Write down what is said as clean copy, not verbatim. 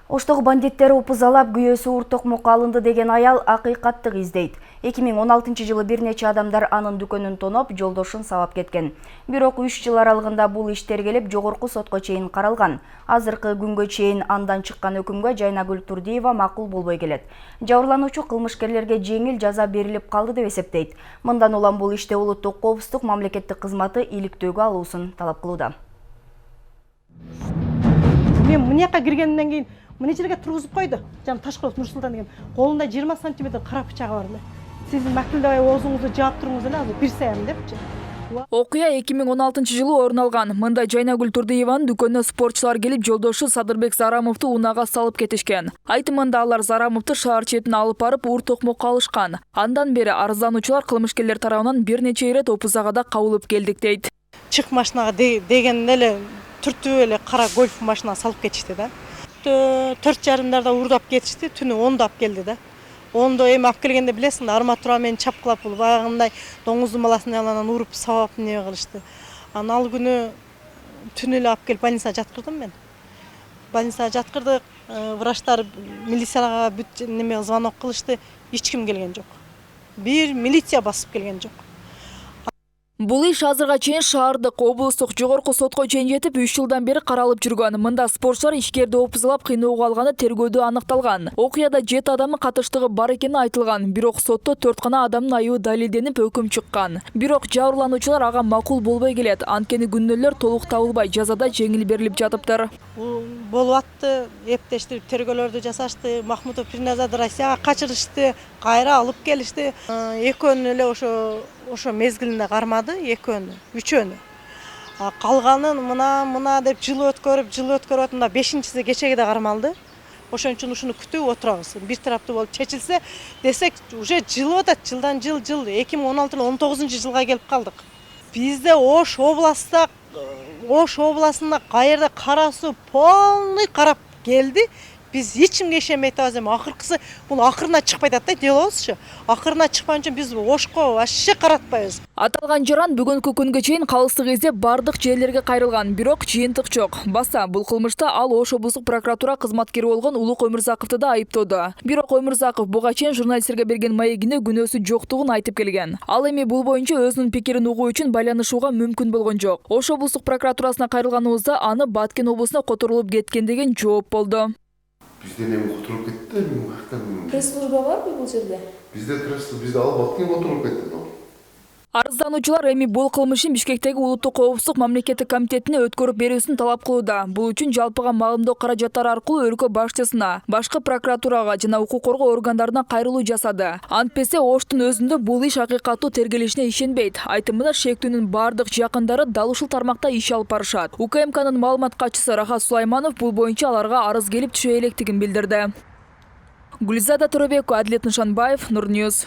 Оштогу бандиттер опузалап күйөөсү уртокмокко алынды деген аял акыйкаттык издейт. 2016 жылы бир нече адамдар анын дүкөнүн тоноп, жолдошун сабап кеткен. Бирок 3 жыл аралыгында бул иштер келип жогорку сотко чейин каралган. Азыркы күнгө чейин андан чыккан өкүмгө Жайнагүл Турдиева макул болбой келет. Жабырлануучу кылмышкерлерге жеңил жаза берилип калды деп эсептейт. Мындан улам бул иште улуттук коопсуздук мамлекеттик кызматы иликтөөгө алуусун талап кылууда. Мен мына жака киргенден кийин мына жерге тургузуп койду. Жана Ташкулов Нурсултан деген колунда 20 сантиметр кара бычагы бар эле. Сиздин мактылдабай оозуңузду жаап туруңуз эле, азыр бир саям депчи. Окуя 2016 жылы орун алган. Мында Жайнагүл Турдиеванын дүкөнүнө спортчулар келип, жолдошу Садырбек Зарамовду унаага салып кетишкен. Айтымында алар Зарамовду шаар четине алып барып, ур-токмокко алышкан. Андан бери арыздануучулар кылмышкерлер тарабынан бир нече ирет опузагада кабылып келдик дейт. Чык машинага дегенде эле түртүп эле кара гольф машина салып кетишти да. 4:30 урдап кетишти, түнү 10-да алып келди да. 10-да эми алып келгенде билесиң, арматура менен чапкылап бул баягындай доңуздун баласын яланан уруп сабап неме кылышты. Ал күнү түнү эле алып келип больницага жаткырдым мен. Больницага жаткырдык, врачтар милицияга бүт неме звонок кылышты, эч ким келген жок. Бир милиция басып келген жок. Бул иш азырга чейин шаардык, облустук, жогорку сотко чейин жетип 3 жылдан бери каралып жүргөн. Мында спортчулар ишкерди опузалап кыйноого алганы тергөөдө аныкталган. Окуяда 7 адамдын катыштыгы бар экени айтылган. Бирок сотто 4 гана адамдын айыбы далилденип өкүм чыккан. Бирок жабырлануучулар ага макул болбой келет. Анткени күнөөлөр толук табылбай, жазада жеңил берилип жатыптыр. Болуп атты, эптештирип тергөөлөрдү жасашты, Махмутов Пирназарды Россияга качырышты, кайра алып келишти. Экөөнү эле ошо мезгилинде кармады, экөөнү, үчөөнү. Калганын мына деп жыл өткөрүп, мында 5-чиси кечеге да кармалды. Ошон үчүн ушуну күтүп отурабыз. Бир тараптуу болуп чечилсе десек, уже жыл атат, жылдан жыл 2016-19 жылга келип калдык. Бизде Ош областында кайерде кара суу полный карап келди. Biz hiç kimge işemeyiz azim. Akırkısı bunu akırına çıkmaydı da diyoruz. Akırına çıkmayınca biz Oşko aşağı karatmayız. Аталган жаран бүгүнкү күнгө чейин калыстык изде бардык жерлерге кайрылган, бирок жыйынтык жок. Баса бул кылмышта ал Ош облустук прокуратура кызматкери болгон Улук Өмүрзаковду да айыптоодо. Бирок Өмүрзаков буга чейин журналисттерге берген маегинде күнөөсү жоктугун айтып келген. Ал эми бул боюнча өзүнүн пикирин угуу үчүн байланышууга мүмкүн болгон жок. Ош облустук прокуратурасына кайрылганыбызда аны Баткен облусуна которулуп кеткен деген жооп болду. Bizde ne oturup gitti mi? Пресс-служба var mı bu жерде? Bizde alıp Batkен'e oturup gitti. Арыздануучулар эми бул кылмышын Бишкектеги улуттук коопсуздук мамлекеттик комитетине өткөрүп берүүсүн талап кылууда. Бул үчүн жалпыга маалымдоо каражаттары аркылуу өлкө башчысына, башкы прокуратурага жана укук коргоо органдарына кайрылуу жасады. Антпесе Оштун өзүндө бул иш акыйкаттуу тергелишине ишенбейт. Айтымында шектүүнүн бардык жакындары дал ушул тармакта иш алып барышат. УКМКнын маалымат катчысы Рахат Сулайманов бул боюнча аларга арыз келип түшө электигин билдирди. Гүлзада Торобекова, Адилет Нышанбаев, Нур Ньюс.